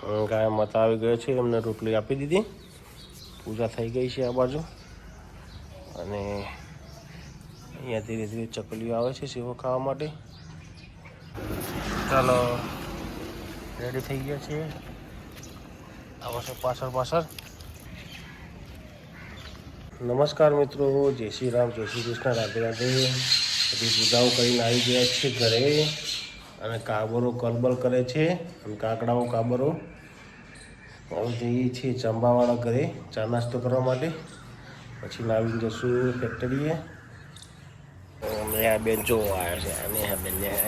ગાય માતા આવી ગયો છે, એમને રોટલી આપી દીધી, પૂજા થઈ ગઈ છે આ બાજુ. અને અહીંયા ધીરે ધીરે ચકલીઓ આવે છે સેવો ખાવા માટે. ચાલો રેડી થઈ ગયા છે, આવો છો પાછળ. નમસ્કાર મિત્રો, જય શ્રી રામ, જય શ્રી કૃષ્ણ, રાધે રાધે. બધી પૂજાઓ કરીને આવી ગયા છે ઘરે, અને કાબરો કલબલ કરે છે, અને કાકડાઓ કાબરો જઈએ છીએ ચંબાવાળા ઘરે ચા નાસ્તો કરવા માટે. પછી લાવીને જશું ફેક્ટરીએ. નેહા બેન જોવા આવે છે,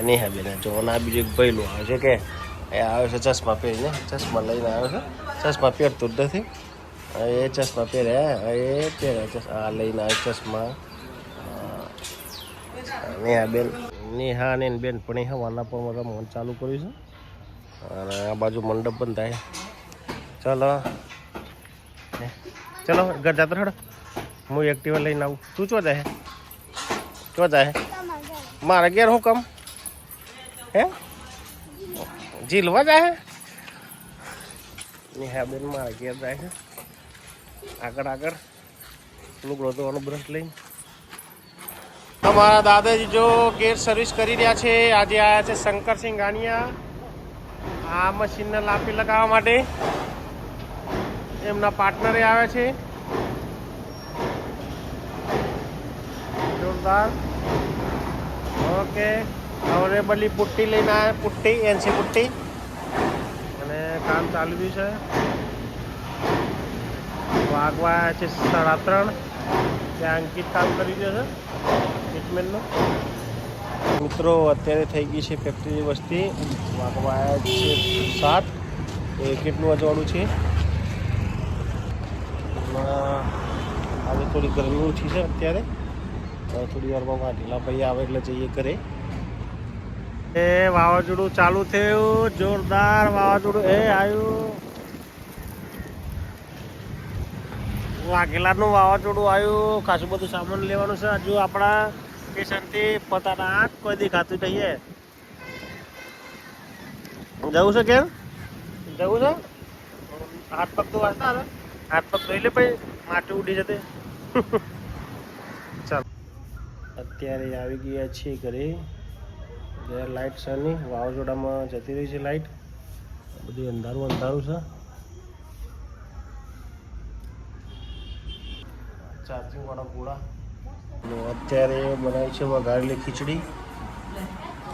નેહા બેન જોવાના બીજું એક ભૈલું આવે છે કે એ આવે છે ચશ્મા પહેરીને, ચશ્મા લઈને આવે છે. ચશ્મા પહેરતું જ નથી, એ ચશ્મા પહેર્યા, એ પહેર્યા ચશ્મા લઈને આવે ચશ્મા. નેહા ને બેન પણ હવાના પણ રમવાનું ચાલુ કર્યું છે, અને આ બાજુ મંડપ બંધ થાય. ચલો ઘર જતો હેડો, હું એક્ટિવા લઈને આવું. તું ચો જાય મારા ઘેર હું કમ હે ઝીલવા જાય. નેહા બેન મારા ઘેર જાય છે, આગળ લુગડો ધોવાનો બ્રશ લઈને. અમારા દાદાજી જો ગેર સર્વિસ કરી રહ્યા છે. આજે આવ્યા છે શંકરસિંહ ગાનિયા આ મશીનને લાપી લગાવવા માટે. એમના પાર્ટનરે આવે છે. જોરદાર. ઓકે, હવે બલી પુટ્ટી લઈને આવ્યા, પુટ્ટી એનસી પુટ્ટી, અને કામ ચાલુ રહ્યું છે. વાગવા છે 3:30. ત્યાં અંકિત કામ કરી રહ્યો છે ટ્રીટમેન્ટનું. મિત્રો અત્યારે થઈ ગઈ છે ફેક્ટરી વસ્તી, વાગવા છે 7. એ કેટલું અજવાળું છે. આજે થોડી ગરમી ઓછી છે અત્યારે. થોડી વારમાં વાઢીલા ભાઈ આવે એટલે જઈએ ઘરે. એ વાવાઝોડું ચાલુ થયું, જોરદાર વાવાઝોડું આવ્યું. વાઘેલાનું વાવાઝોડું આવ્યું. ખાસું બધું સામાન લેવાનું છે. હજુ આપણા સ્ટેશનથી પોતાના કોઈ દેખાતું નહીં. જવું છે કેમ જવું છે? હાથ પગ તો વાંચતા હવે, હાથ પગ ધોઈ લે પછી માટી ઉડી જતે. ચાલો અત્યારે આવી ગયા છીએ ઘરે. લાઇટ છે નહીં, વાવાઝોડામાં જતી રહી છે લાઇટ. બધું અંધારું છે. ચાર્જિંગ વાળા ગોળા. અત્યારે બનાવી છે વઘારેલી ખીચડી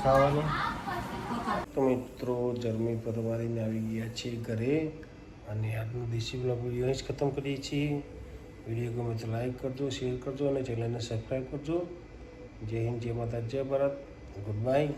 ખાવાની. તો મિત્રો જર્મી પરવારીને આવી ગયા છીએ ઘરે, અને આજનો દેશી બ્લોગ વિડીયો અહીં જ ખતમ કરીએ છીએ. વિડીયો ગમે તો લાઈક કરજો, શેર કરજો, અને ચેનલને સબસ્ક્રાઈબ કરજો. જય હિન્દ, જય માતા, જય ભારત. Good bye.